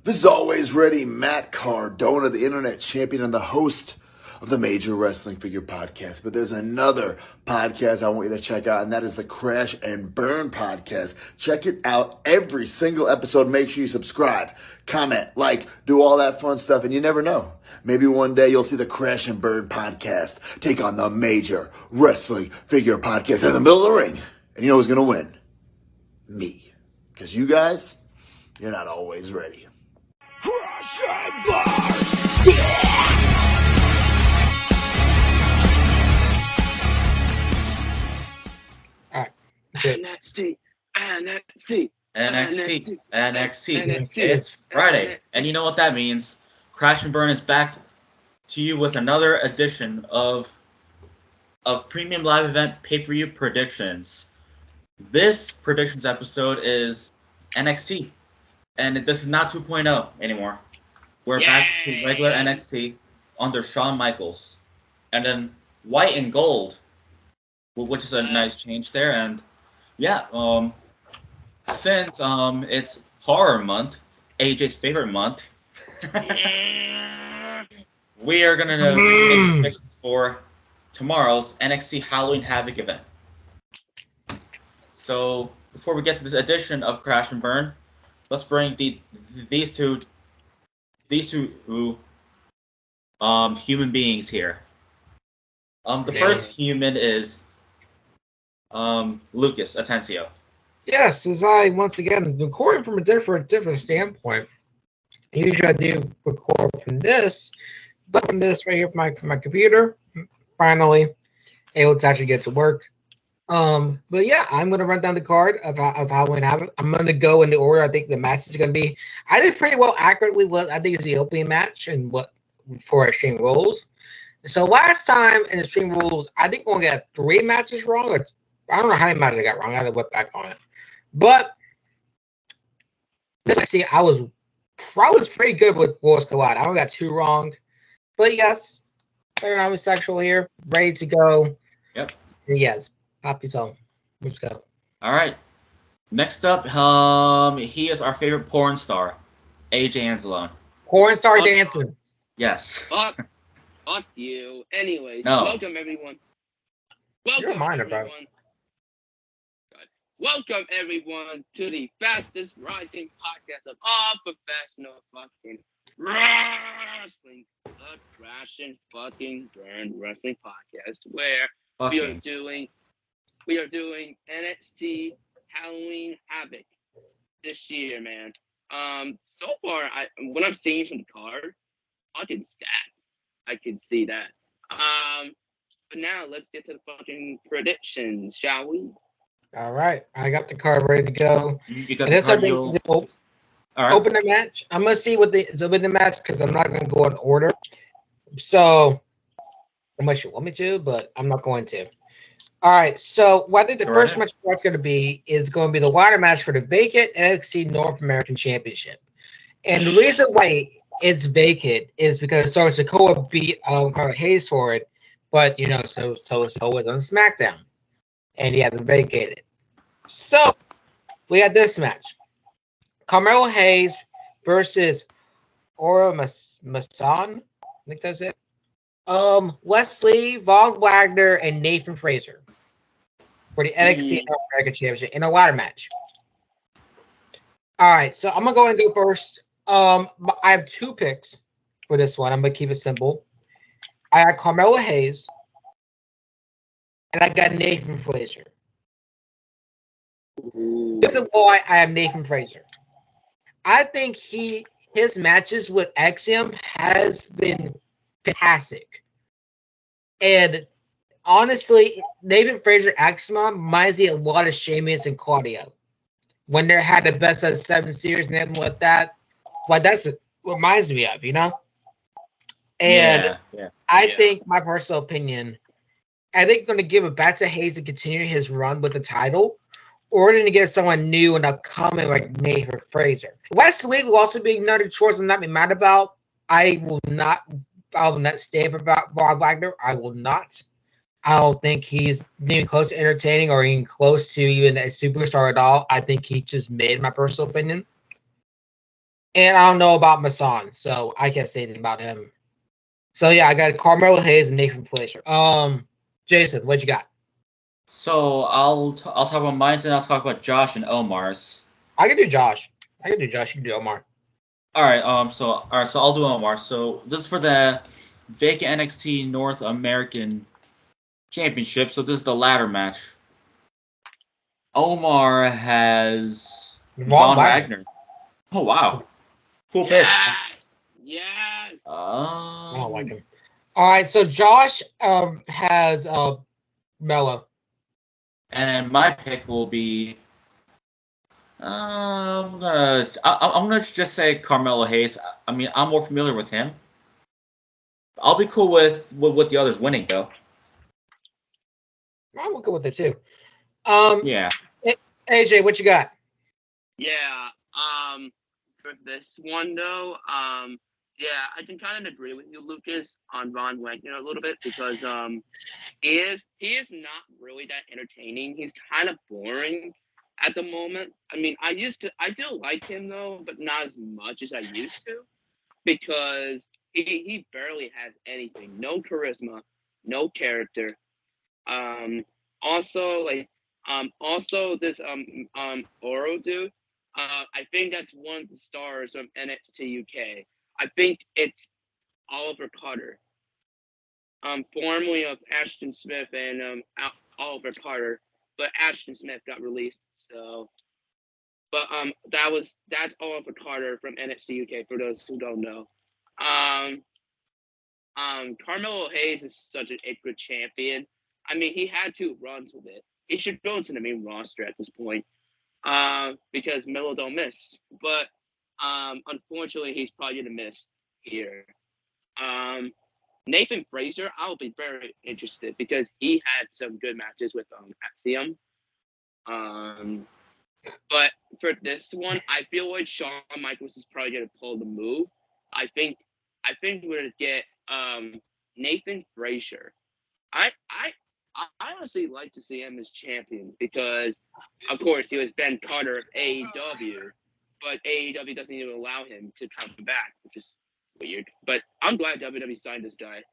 This is Always Ready, Matt Cardona, the internet champion and the host of the Major Wrestling Figure Podcast. But there's another podcast I want you to check out, and that is the Crash and Burn Podcast. Check it out every single episode. Make sure you subscribe, comment, like, do all that fun stuff, and you never know. Maybe one day you'll see the Crash and Burn Podcast take on the Major Wrestling Figure Podcast in the middle of the ring. And you know who's going to win? Me. Because you guys, you're not always ready. Crash and Burn! Alright. NXT. It's Friday. And you know what that means. Crash and Burn is back to you with another edition of Premium Live Event Pay-Per-View Predictions. This predictions episode is NXT. And this is not 2.0 anymore. We're back to regular NXT under Shawn Michaels. And then white and gold, which is a nice change there. And since it's horror month, AJ's favorite month, we are going to make predictions for tomorrow's NXT Halloween Havoc event. So before we get to this edition of Crash and Burn, let's bring these two human beings here. The first human is Lucas Atencio. Yes, as I once again recording from a different standpoint. Usually I do record from this, but from this right here from my computer. Finally able to actually get to work. But yeah, I'm gonna run down the card of Halloween Havoc. I'm gonna go in the order I think the match is gonna be. I did pretty well accurately what I think is the opening match and what for Extreme Rules. So last time in Extreme Rules, I think we only got 3 matches wrong. Or I don't know how many matches I got wrong. I had to whip back on it. But this I was pretty good with Worlds Collide. I only got 2 wrong. But yes, very homosexual here, ready to go. Yep. Yes. Poppy's home. Let's go. All right. Next up, he is our favorite porn star, AJ Anzalone. Porn star dancing. Yes. Fuck you. Anyways, No. welcome everyone. You're a minor, bro. Welcome everyone to the fastest rising podcast of all professional fucking wrestling, the Crash and fucking Burn Wrestling Podcast, where we are doing NXT Halloween Havoc this year, man. So far, what I'm seeing from the card, fucking stacked. I can see that. But now let's get to the fucking predictions, shall we? All right, I got the card ready to go. You got and the this card. I think is All right. open the match. I'm gonna see what is open the match because I'm not gonna go in order. So unless you want me to, but I'm not going to. All right, so what I think the first match is going to be the ladder match for the vacant NXT North American Championship. And the reason why it's vacant is because Sikoa beat Carl Hayes for it, but so Sikoa was on SmackDown, and he had to vacate it. So we had this match: Carmelo Hayes versus Oro Masan. I think that's it. Wesley, Von Wagner, and Nathan Fraser for the NXT North American Championship in a ladder match. All right, so I'm gonna go and go first. I have 2 picks for this one. I'm gonna keep it simple. I got Carmelo Hayes, and I got Nathan Fraser. This is why I have Nathan Fraser. I think his matches with Axiom has been fantastic. And honestly, Nathan Fraser Axiom reminds me a lot of Sheamus and Claudio when they had the best of 7 series and everything like that. Well, that's what reminds me of, And I think, my personal opinion, I think going to give it back to Hayes to continue his run with the title, or to get someone new and upcoming like Nathan Fraser. Wesley will also be another choice I'm not mad about. I will not stand for Von Wagner. I will not. I don't think he's even close to entertaining or even close to even a superstar at all. I think he just made, my personal opinion. And I don't know about Mason, so I can't say anything about him. So yeah, I got Carmelo Hayes and Nathan Frazier. Jason, what you got? So I'll talk about mine, and I'll talk about Josh and Omar's. I can do Josh. You can do Omar. All right. So I'll do Omar. So this is for the vacant NXT North American Championship. So this is the ladder match. Omar has Von Wagner. Oh wow, cool pick. Yes. I don't like him. All right, so Josh has Mello. And my pick will be. I'm gonna just say Carmelo Hayes. I mean, I'm more familiar with him. I'll be cool with the others winning though. I'm good with it too. Yeah. AJ, what you got? Yeah. For this one though, yeah, I can kind of agree with you, Lucas, on Von Wagner a little bit because he is not really that entertaining. He's kind of boring at the moment. I mean, I do like him though, but not as much as I used to because he barely has anything. No charisma, no character. Um, also also this Oro dude. I think that's one of the stars of NXT UK. I think it's Oliver Carter. Formerly of Ashton Smith and Oliver Carter, but Ashton Smith got released. So, but that's Oliver Carter from NXT UK. For those who don't know, Carmelo Hayes is such a good champion. I mean, he had 2 runs with it. He should go into the main roster at this point, because Melo don't miss. But unfortunately, he's probably gonna miss here. Nathan Frazier, I'll be very interested because he had some good matches with Axiom. But for this one, I feel like Shawn Michaels is probably gonna pull the move. I think we're gonna get Nathan Frazier. I honestly like to see him as champion because, of course, he was Ben Carter of AEW, but AEW doesn't even allow him to come back, which is weird. But I'm glad WWE signed this guy.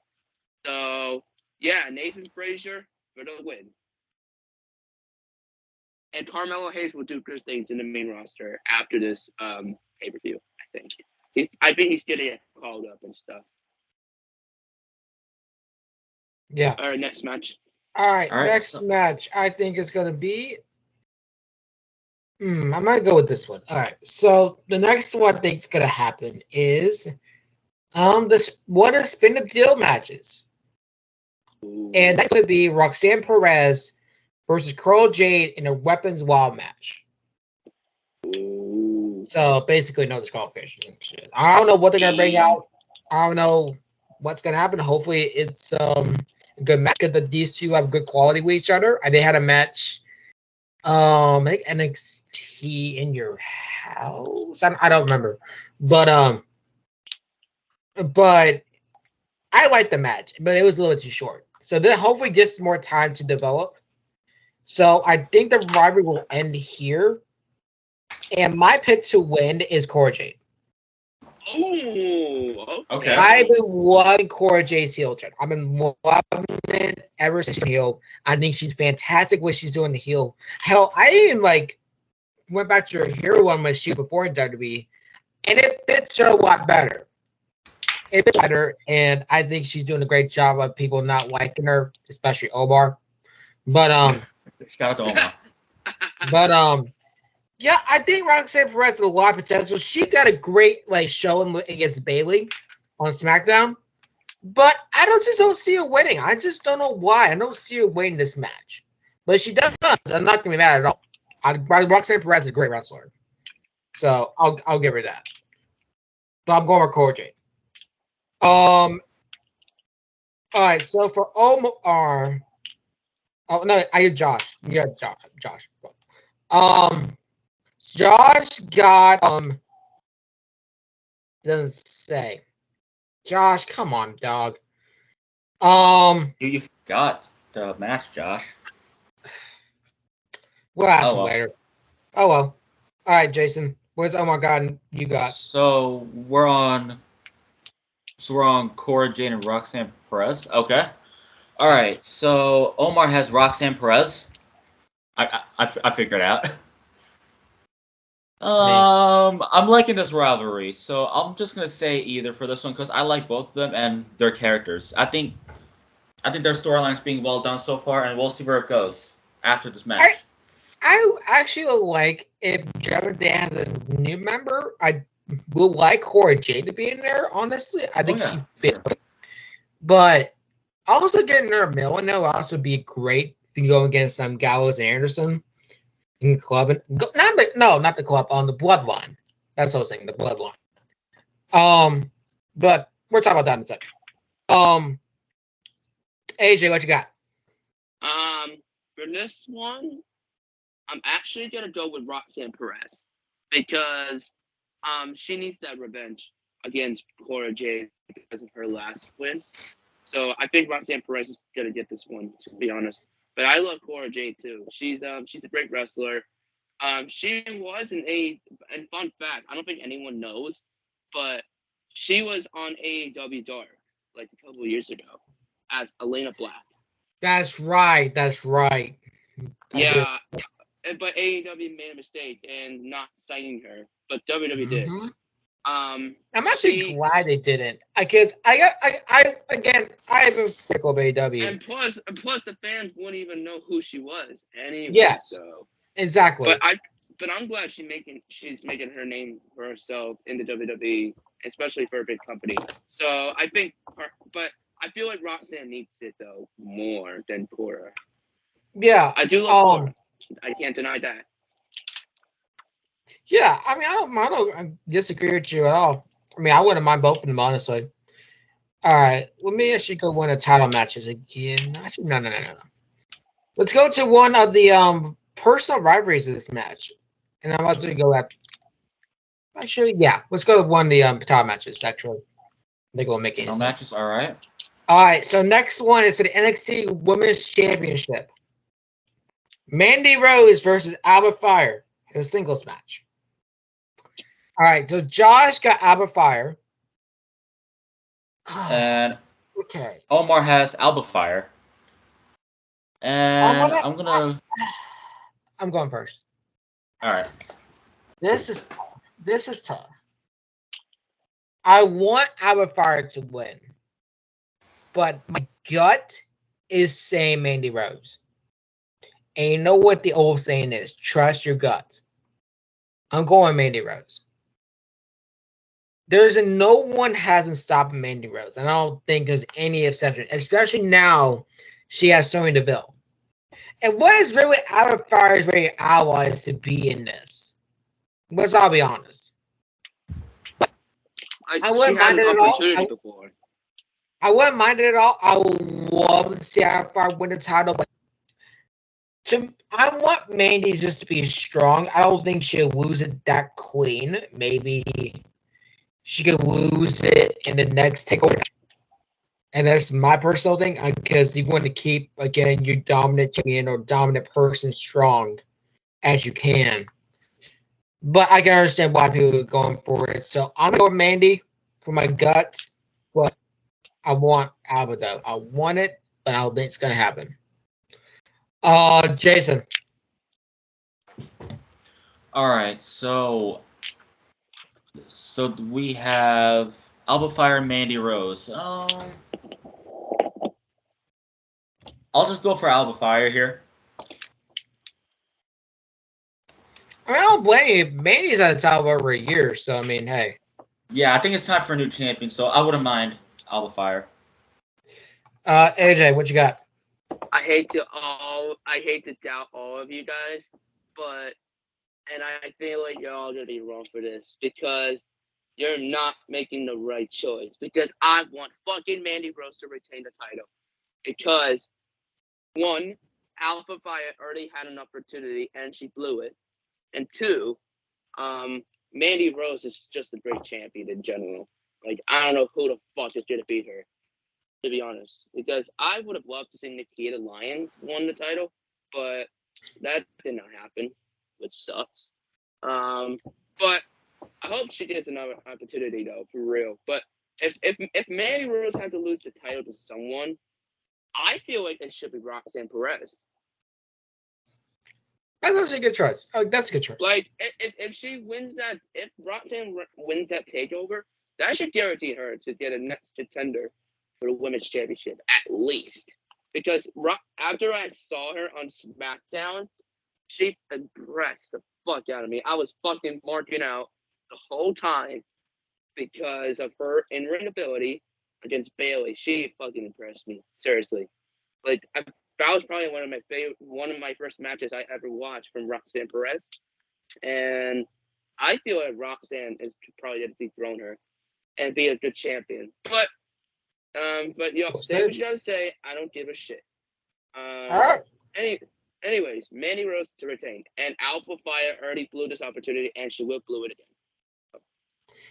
So yeah, Nathan Frazier for the win. And Carmelo Hayes will do good things in the main roster after this pay-per-view, I think. I think he's getting called up and stuff. Yeah. All right, next match. All right, next match I think is going to be. I might go with this one. All right, so the next one I think is going to happen is one of the spin the deal matches. Ooh. And that could be Roxanne Perez versus Carl Jade in a Weapons Wild match. Ooh. So basically no disqualifications and shit. I don't know what they're gonna bring out. I don't know what's gonna happen. Hopefully it's a good match because these two have good quality with each other. And they had a match, I think NXT in your house. I don't remember, but I liked the match, but it was a little too short. So then hopefully gets more time to develop. So I think the rivalry will end here. And my pick to win is Cora Jade. Oh, okay. I've been loving Cora Jade's heel turn. I've been loving it ever since she's heel. I think she's fantastic what she's doing the heel. Hell, I even went back to her hero one when she was before in WWE, and it fits her a lot better. It fits better, and I think she's doing a great job of people not liking her, especially Omar. But shout out to Omar. But yeah, I think Roxanne Perez has a lot of potential. She got a great showing against Bayley on SmackDown, but I just don't see her winning. I just don't know why. I don't see her winning this match, but she does. I'm not gonna be mad at all. Roxanne Perez is a great wrestler, so I'll give her that. But I'm going with Cora Jade. All right. So for Omar, oh no, I hear Josh. You got Josh. Josh got doesn't say. Josh, come on, dog. You forgot the match, Josh. We'll ask him later. Oh well. All right, Jason. What's oh my god you got? So we're on Cora Jade and Roxanne Perez. Okay. All right. So Omar has Roxanne Perez. I figured out. I'm liking this rivalry, so I'm just gonna say either for this one because I like both of them and their characters. I think their storyline's being well done so far, and we'll see where it goes after this match. I actually like if Judgment Day has a new member. I would like Cora Jade to be in there. Honestly, I think she fits. Sure. But also getting her Miller would also be great if you go against Gallows and Anderson in the club. And not the club, on the Bloodline. That's what I was saying, the Bloodline. But we're talking about that in a second. AJ, what you got? For this one, I'm actually gonna go with Roxanne Perez because she needs that revenge against Cora Jade because of her last win. So I think Roxanne Perez is gonna get this one, to be honest. But I love Cora Jade too. She's a great wrestler. She was and fun fact, I don't think anyone knows, but she was on AEW Dark like a couple of years ago as Elena Black. That's right. Yeah, but AEW made a mistake in not signing her, but WWE did. I'm actually glad they didn't, because I haven't critical of AEW. And plus the fans wouldn't even know who she was anyway. Yes, so exactly. But I'm glad she's making her name for herself in the WWE, especially for a big company. So I think, but I feel like Roxanne needs it though more than Cora. Yeah, I do love Cora. I can't deny that. Yeah, I mean, I don't disagree with you at all. I mean, I wouldn't mind both of them, honestly. All right, let me actually go win the title matches again. Actually, no. Let's go to one of the personal rivalries of this match, and I'm about to go at. Actually, yeah, let's go with one of the title matches. Actually, I think we'll make it. Matches, all right. All right, so next one is for the NXT Women's Championship. Mandy Rose versus Alba Fire in a singles match. All right, so Josh got Alba Fire. And okay. Omar has Alba Fire. And I'm going first. All right. This is tough. I want Alba Fire to win, but my gut is saying Mandy Rose. And you know what the old saying is? Trust your guts. I'm going Mandy Rose. No one hasn't stopped Mandy Rose. And I don't think there's any exception, especially now she has Sonya Deville. And what is really Alba Fire's very allies to be in this? Let's all be honest. I wouldn't mind it at all. I wouldn't mind it at all. I would love to see Alba Fire win the title, but I want Mandy just to be strong. I don't think she'll lose it that clean. Maybe she could lose it in the next takeover. And that's my personal thing, because you want to keep, again, your dominant champion or dominant person strong as you can. But I can understand why people are going for it. So I'm going with Mandy for my gut, but I want Alba, though. I want it, but I don't think it's going to happen. Jason. All right, so we have Alba Fire and Mandy Rose. I'll just go for Alba Fire here. I mean, I don't blame you. Mandy's at the top over a year, so I mean, hey. Yeah, I think it's time for a new champion, so I wouldn't mind Alba Fire. AJ, what you got? I hate to doubt all of you guys, and I feel like you're all gonna be wrong for this because you're not making the right choice. Because I want fucking Mandy Rose to retain the title. Because one, Alpha Fire already had an opportunity and she blew it. And two, Mandy Rose is just a great champion in general. Like, I don't know who the fuck is gonna beat her, to be honest. Because I would have loved to see Nikita Lyons won the title, but that did not happen, which sucks. But I hope she gets another opportunity though, for real. But if Mandy Rose had to lose the title to someone, I feel like it should be Roxanne Perez. That's actually a good choice. Oh, that's a good choice. Like if she wins that, if Roxanne wins that takeover, that should guarantee her to get a next contender for the women's championship at least. Because after I saw her on SmackDown, she impressed the fuck out of me. I was fucking marking out the whole time because of her in-ring ability against Bayley. She fucking impressed me. Seriously. Like that was probably one of my first matches I ever watched from Roxanne Perez. And I feel like Roxanne is probably going to dethrone her and be a good champion. But yo, say what you gotta say. I don't give a shit. All right. Anyways, Mandy Rose to retain, and Alpha Fire already blew this opportunity, and she will blow it again.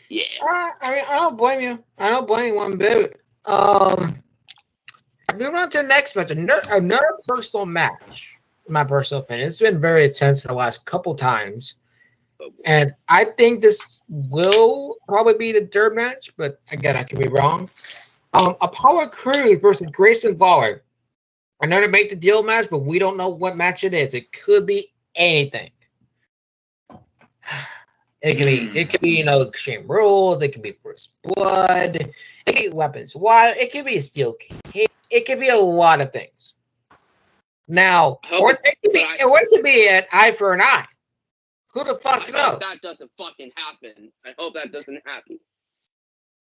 Yeah. I mean, I don't blame you. I don't blame you one bit. Moving on to the next match, another personal match. In my personal opinion, it's been very intense in the last couple times, and I think this will probably be the third match. But again, I could be wrong. Apollo Crews versus Grayson Waller. Another make the deal match, but we don't know what match it is. It could be anything. It could be Extreme Rules. It could be First Blood. It could be Weapons Wild. It could be a Steel Cage. It could be a lot of things. Now, or it could be an eye for an eye. Who the fuck knows? I hope that doesn't fucking happen. I hope that doesn't happen.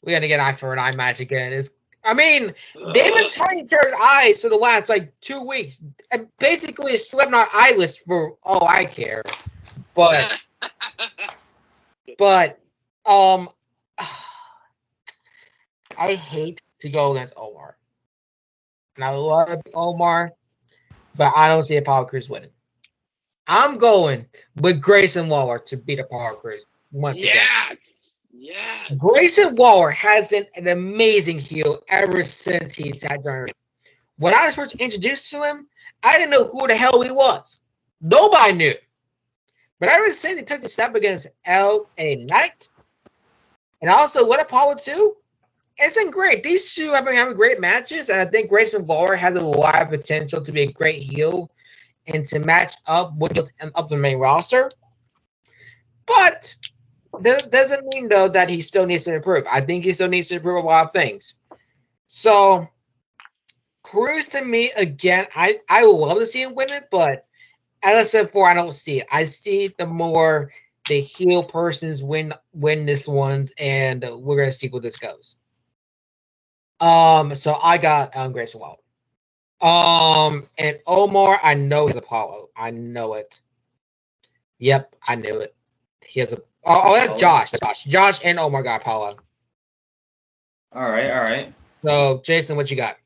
We got to get an eye for an eye match again. They've been turning each other's eyes for the last 2 weeks. And basically, a Slipknot eye list for all I care. But I hate to go against Omar. And I love Omar, but I don't see Apollo Crews winning. I'm going with Grayson Waller to beat Apollo Crews once again. Yes. Grayson Waller has been an amazing heel ever since he's had done it. When I was first introduced to him, I didn't know who the hell he was. Nobody knew. But ever since he took the step against L.A. Knight, and also with Apollo 2, it's been great. These two have been having great matches, and I think Grayson Waller has a lot of potential to be a great heel and to match up with the main roster. But that doesn't mean, though, that he still needs to improve. I think he still needs to improve a lot of things. So, Crews to me, again, I would love to see him win it, but as I said before, I don't see it. I see the heel persons win this ones, and we're going to see where this goes. So I got Grayson Waller. And Omar, I know is Apollo. I know it. Yep, I knew it. He has a. Oh, that's Josh. Josh and Omar got Apollo. All right. So, Jason, what you got?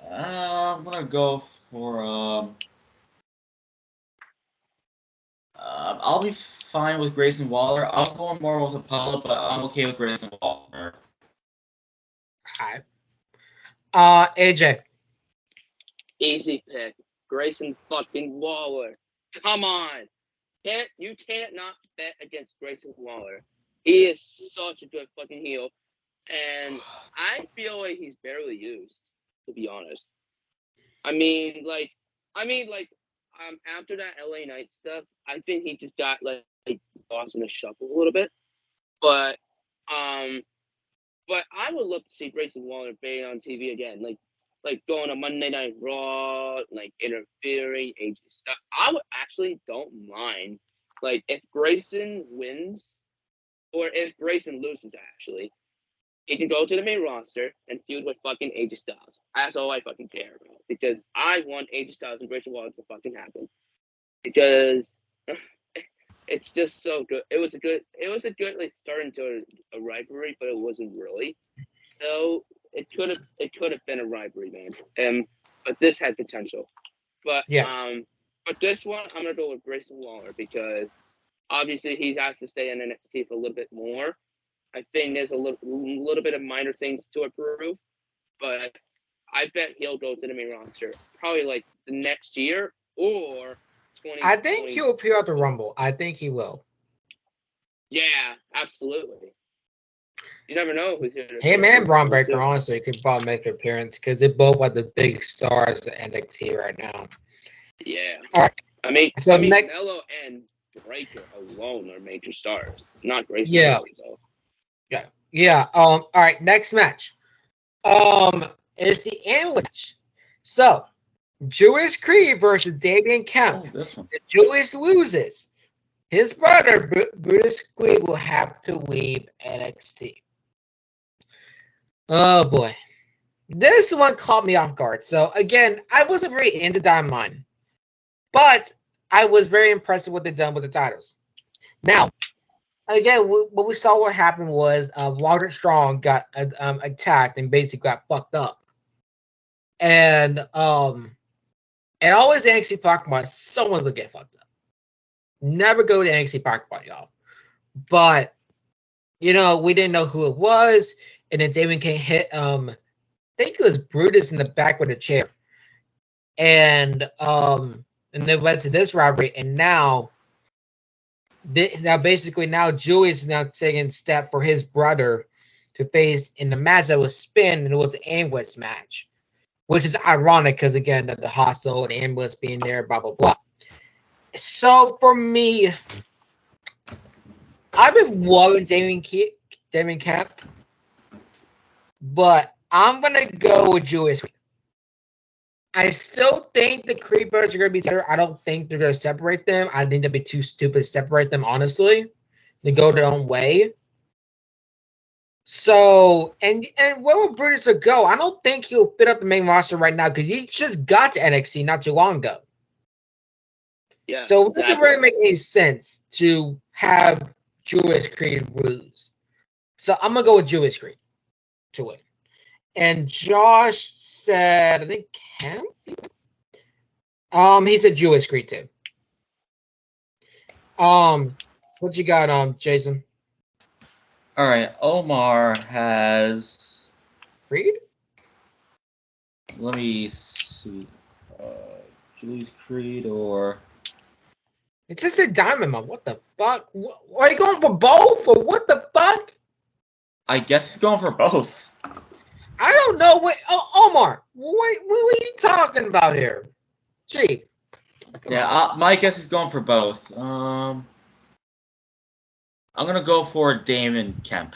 I'm gonna go for. I'll be fine with Grayson Waller. I'm going more with Apollo, but I'm okay with Grayson Waller. All right. AJ. Easy pick. Grayson fucking Waller. Come on. You can't not bet against Grayson Waller. He is such a good fucking heel. And I feel like he's barely used, to be honest. After that LA Knight stuff, I think he just got lost in the shuffle a little bit. But I would love to see Grayson Waller being on TV again, like going on Monday Night Raw, interfering, AJ stuff. I would actually don't mind, if Grayson wins, or if Grayson loses, actually, he can go to the main roster and feud with fucking AJ Styles. That's all I fucking care about, because I want AJ Styles and Grayson Waller to fucking happen, because it's just so good. It was a good start into a rivalry, but it wasn't really. So it could have been a rivalry, man. But this had potential. But yes. But this one I'm gonna go with Grayson Waller, because obviously he has to stay in NXT for a little bit more. I think there's a little bit of minor things to improve, but I bet he'll go to the main roster probably the next year or 2020. I think he'll appear at the Rumble. I think he will. Yeah, absolutely. You never know who's here. Him and Braun Breaker, honestly, could probably make an appearance because they're both like the big stars of NXT right now. Yeah. All right. I mean, next, Canelo and Breaker alone are major stars. Not great yeah. stars, though. Yeah. Yeah. All right. Next match. It's the match. So, Julius Creed versus Damian Kemp. Oh, this one. If Julius loses, his brother Brutus Creed will have to leave NXT. Oh boy, this one caught me off guard. So again, I wasn't very into Dynamite, but I was very impressed with what they've done with the titles. Now, again, what we saw what happened was Roderick Strong got attacked and basically got fucked up, and always NXT parking lot, someone will get fucked up. Never go to NXT parking lot, y'all. But we didn't know who it was, and then Damon King hit I think it was Brutus in the back with a chair, and then led to this robbery, and now Julius is now taking a step for his brother to face in the match that was spin, and it was an ambulance match, which is ironic because again the hospital and the ambulance being there, blah blah blah. So for me, I've been loving Damon Kemp, but I'm gonna go with Julius. I still think the Creed brothers are gonna be better. I don't think they're gonna separate them. I think they'd be too stupid to separate them, honestly. They go their own way. So and where will Brutus go? I don't think he'll fit up the main roster right now because he just got to NXT not too long ago. Yeah. So it doesn't really make any sense to have Julius Creed lose. So I'm gonna go with Julius Creed to win. And Josh said, I think Kemp. He said Julius Creed too. What you got, Jason? All right, Omar has Creed. Let me see. Julius Creed or It's just a diamond, man. What the fuck? Are you going for both or what the fuck? I guess he's going for both. I don't know what. Omar, what are you talking about here? Gee. Yeah, my guess is going for both. I'm gonna go for Damon Kemp.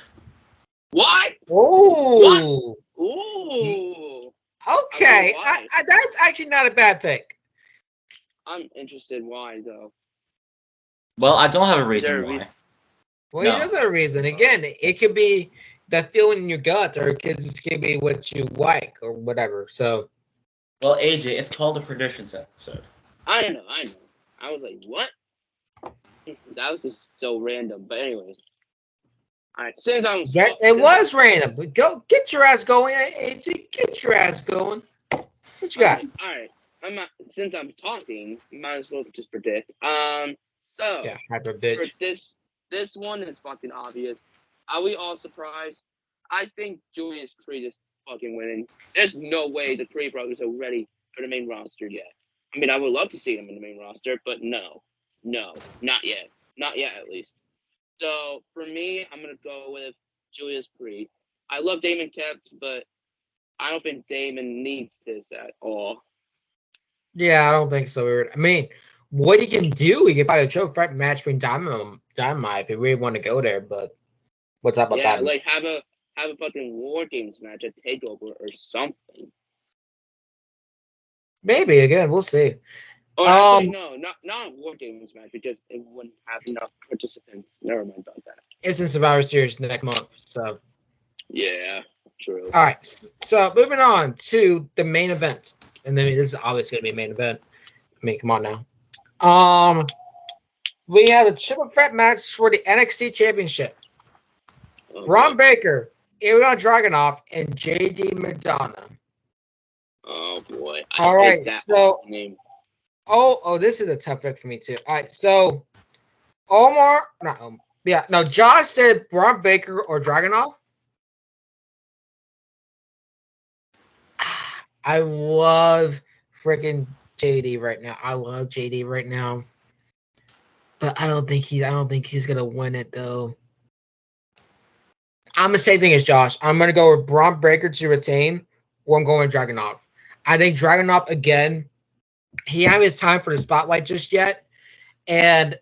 What? Oh. Ooh. Okay. That's actually not a bad pick. I'm interested why though. Well, I don't have a reason why. Well, he does have a reason. Again, it could be that feeling in your gut, or it could be what you like, or whatever. So. Well, AJ, it's called the predictions episode. I know. I was like, what? That was just so random. But anyways. Alright, it was random. But go get your ass going, AJ. Get your ass going. What you got? Alright. Since I'm talking, might as well just predict. So yeah, hyper bitch. For this one is fucking obvious. Are we all surprised? I think Julius Creed is fucking winning. There's no way the Creed brothers are ready for the main roster yet. I mean, I would love to see them in the main roster, but no, not yet. Not yet, at least. So, for me, I'm going to go with Julius Creed. I love Damon Kemp, but I don't think Damon needs this at all. Yeah, I don't think so. I mean, what he can do, he can probably show a fight match between Dynamite if he really want to go there, but what's up about that? Yeah, like have a fucking War Games match, a takeover or something. Maybe, again, we'll see. Oh, actually, no, not a War Games match because it wouldn't have enough participants. Never mind about that. It's in Survivor Series next month, so. Yeah, true. All right, so moving on to the main event, and then this is obviously gonna be a main event. I mean, come on now. We have a triple threat match for the NXT Championship. Okay. Braun Baker, Ilya Dragunov, and JD Madonna. Oh boy! All right, so name. Oh, this is a tough pick for me too. All right, so Josh said Braun Baker or Dragunov. I love freaking JD right now. But I don't think he's gonna win it though. I'm the same thing as Josh. I'm gonna go with Braun Breaker to retain, or I'm going with Dragunov. I think Dragunov again. He hasn't his time for the spotlight just yet, and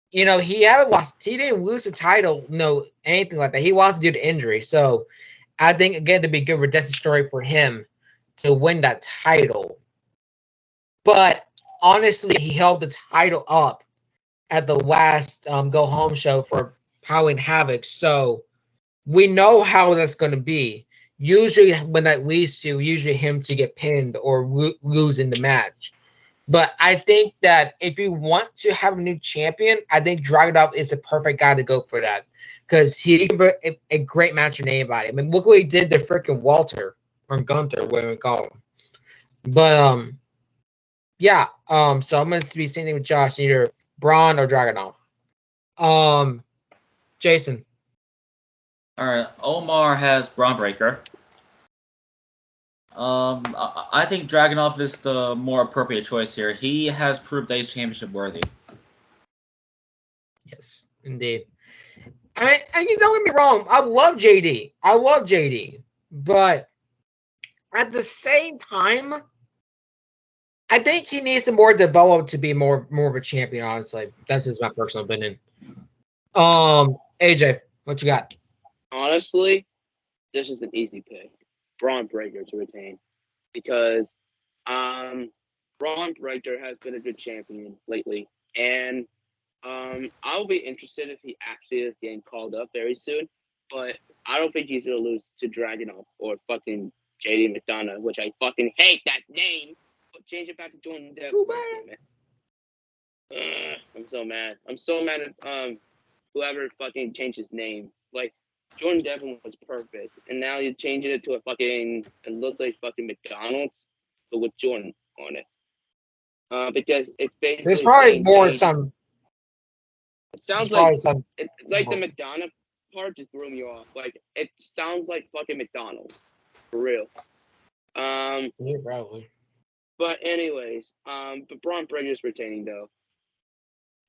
he haven't lost. He didn't lose the title, no anything like that. He lost due to injury, so I think again to be a good redemption story for him to win that title. But honestly, he held the title up at the last go home show for Halloween Havoc, so we know how that's going to be. Usually, when that leads to him to get pinned or lose in the match. But I think that if you want to have a new champion, I think Dragunov is the perfect guy to go for that because he can put a great match with anybody. I mean, look what he did to freaking Walter or Gunther, whatever we call him. But yeah. So I'm going to be same thing with Josh, either Braun or Dragunov. Jason. All right, Omar has Braun Breaker. I think Dragunov is the more appropriate choice here. He has proved that he's championship worthy. Yes, indeed. And you don't get me wrong, I love JD. But at the same time, I think he needs to more develop to be more of a champion, honestly. That's just my personal opinion. AJ, what you got? Honestly, this is an easy pick. Braun Breaker to retain. Because Braun Breaker has been a good champion lately. And I'll be interested if he actually is getting called up very soon. But I don't think he's going to lose to Dragunov or fucking JD McDonough, which I fucking hate that name. But change it back to Jordan Devlin. I'm so mad. I'm so mad at whoever fucking changed his name. Like, Jordan Devlin was perfect, and now you're changing it to it looks like fucking McDonald's, but with Jordan on it. Because it's basically. There's probably more some. It sounds like the McDonald's part just threw me off. Like, it sounds like fucking McDonald's, for real. Yeah, probably. But anyways, but Braun Breaker's retaining though.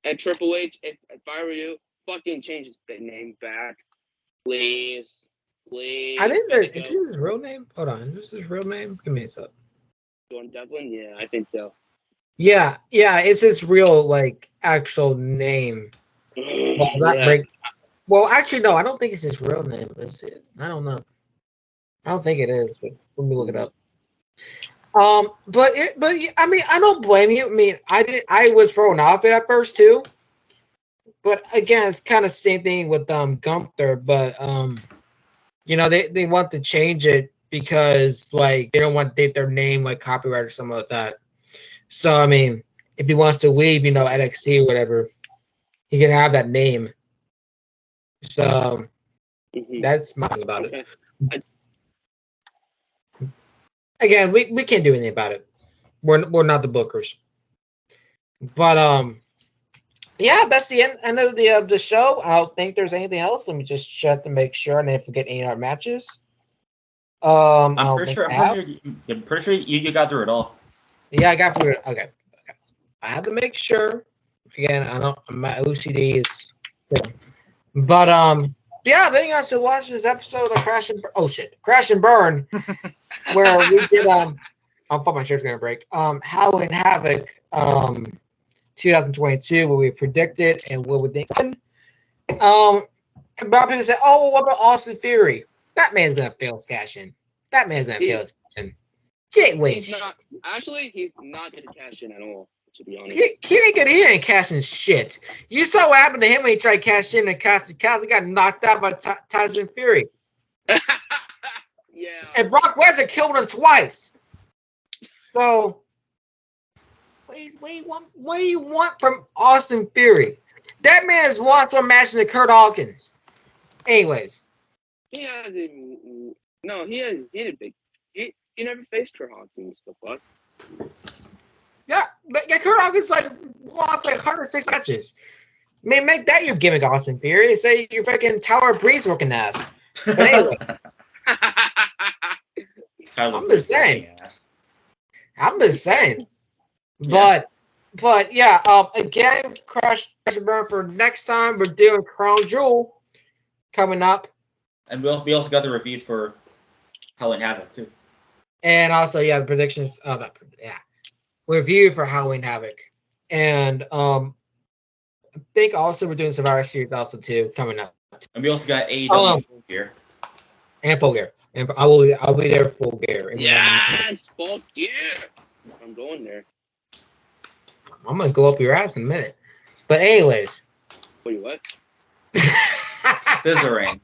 And Triple H, if I were you, fucking change his name back. Please. I think is this his real name? Hold on, is this his real name? Give me a sec. Jordan Devlin? Yeah, I think so. Yeah, it's his real actual name. Well, actually, no, I don't think it's his real name. Is it? I don't know. I don't think it is, but let me look it up. But I mean, I don't blame you. I mean, I was thrown off it at first too. But again, it's kind of the same thing with Gunther, but they want to change it because they don't want to take their name copyright or something like that. So I mean, if he wants to leave, NXT or whatever, he can have that name. So that's my thing about it. Again, we can't do anything about it. We're not the bookers. But yeah, that's the end of the show. I don't think there's anything else. Let me just check to make sure I didn't forget any other matches. I'm pretty sure you got through it all. Yeah, I got through it. Okay. I have to make sure. Again, I know my OCD is. But yeah, thank you guys for watching this episode of Crash and Burn, where we did I thought my shirt's gonna break. Halloween Havoc 2022, what we predicted and what we think. About people say, oh, what about Austin Theory? That man's gonna fail his cash in. He ain't winning. He's not gonna cash in at all. To be honest, he ain't cashing shit. You saw what happened to him when he tried to cash in and Kazan got knocked out by Tyson Fury. Yeah. And Brock Lesnar killed him twice. So, what do you want from Austin Theory? That man has lost one match to Kurt Hawkins. Anyways. He never faced Kurt Hawkins. The fuck? Yeah, but Kurt Hawkins lost 106 matches. I mean, make that your gimmick, Austin Theory. Say you're freaking Tower Breeze looking ass. But anyway. I'm just saying. Yeah. But But yeah, again, Crash and Burn for next time. We're doing Crown Jewel coming up. And we also got the review for Halloween Havoc too. And also, yeah, the predictions. Review for Halloween Havoc. And I think also we're doing Survivor Series also too coming up. And we also got AEW full gear. And full gear. And I'll be there full gear. Yes, full gear. I'm going there. I'm gonna go up your ass in a minute. But anyways. Wait, what? Scissoring.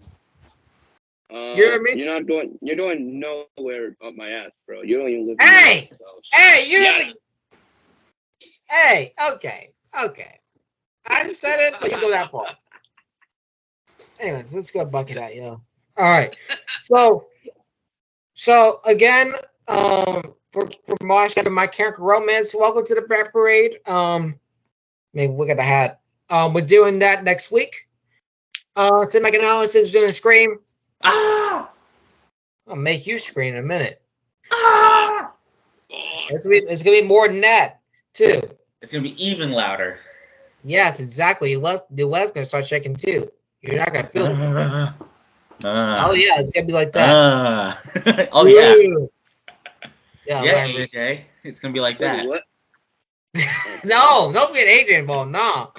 You're not going. You're going nowhere up my ass, bro. You don't even live. Hey, Yeah. Hey, okay. I just said it, but you go that far. Anyways, let's go bucket that, yo. All right. So again, for my character romance, welcome to the Black Parade. Maybe look at the hat. We're doing that next week. Cinematic Analysis is gonna scream. Ah! I'll make you scream in a minute. Ah! It's gonna be more than that, too. It's gonna be even louder. Yes, exactly. The leg's gonna start shaking too. You're not gonna feel it. Oh yeah, it's gonna be like that. Oh yeah. Yeah, AJ. It's gonna be like that. Wait, what? No, don't get AJ involved. No.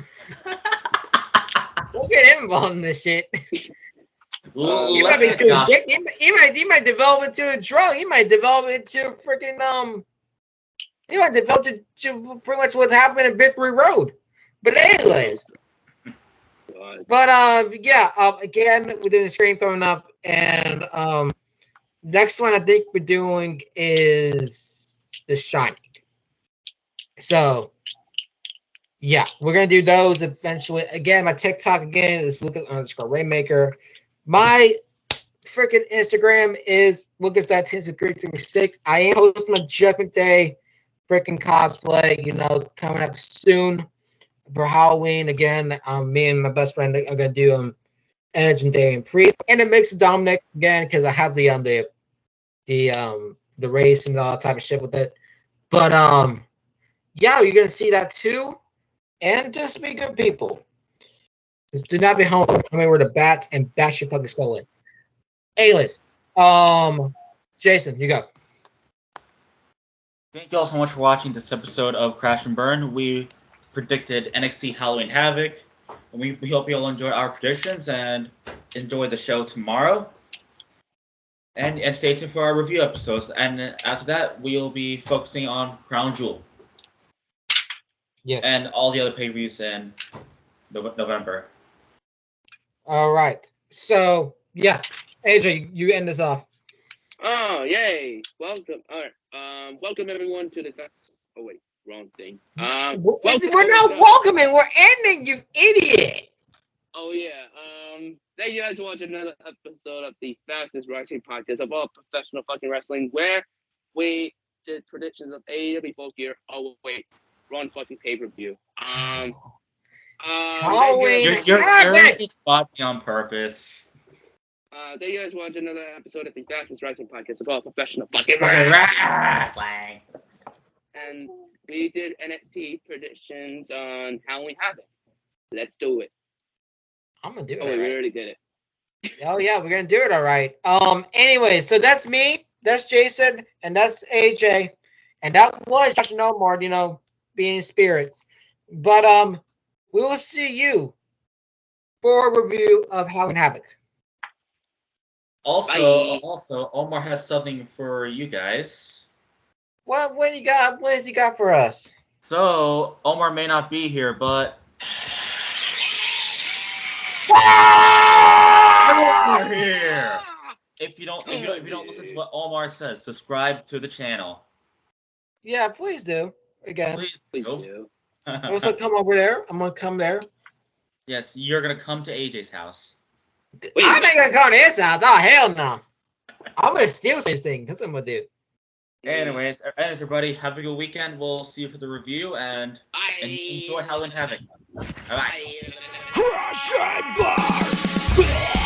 Don't get him involved in this shit. You might be too addicted. He might develop into a drug. He might develop into freaking He might develop to pretty much what's happening in Victory Road. But anyways. But again, we're doing the stream coming up, and next one I think we're doing is The Shining. So yeah, we're gonna do those eventually. Again, my TikTok again is Lucas_Rainmaker. My freaking Instagram is Lucas.1036. I am hosting a Judgment Day freaking cosplay, coming up soon for Halloween. Again, me and my best friend are gonna do Edge and Damian Priest, and a mix of Dominic again because I have the race and all that type of shit with it. But yeah, you're gonna see that too, and just be good people. Just do not be home. Come here with a bat and bash your fucking skull in. Anyways, Jason, you go. Thank you all so much for watching this episode of Crash and Burn. We predicted NXT Halloween Havoc. And we hope you all enjoyed our predictions and enjoy the show tomorrow. And stay tuned for our review episodes. And after that, we'll be focusing on Crown Jewel. Yes. And all the other pay-per-views in November. All right. So, yeah. AJ, you end this off. Oh, yay. Welcome. All right. Welcome everyone to the... Oh, wait. Wrong thing. We're not welcoming. We're ending, you idiot. Oh, yeah. Thank you guys for watching another episode of the fastest wrestling podcast of all professional fucking wrestling, where we did predictions of AEW Full Gear. Oh, wait. Wrong fucking pay-per-view. Halloween. You're just spot me on purpose. Thank you guys for watching another episode of the fastest wrestling podcast of all professional fucking Wrestling. And we did NXT predictions on Halloween Havoc. Let's do it. I'm gonna do it. Oh, wait, we already did it. Oh yeah, we're gonna do it. All right. Anyway, so that's me, that's Jason, and that's AJ, and that was Josh and Omar, being spirits. But we will see you for a review of Halloween Havoc. Also, Omar has something for you guys. What you got? What has he got for us? So Omar may not be here, but you're here. If you don't listen to what Omar says, subscribe to the channel. Yeah, please do. Again, Please do. I'm gonna come over there. I'm gonna come there. Yes, you're gonna come to AJ's house. Wait, I'm not gonna come to his house. Oh hell no! I'm gonna steal this thing. That's what I'm gonna do. Anyways, everybody, have a good weekend. We'll see you for the review and enjoy Halloween Havoc. Bye. Crash and burn!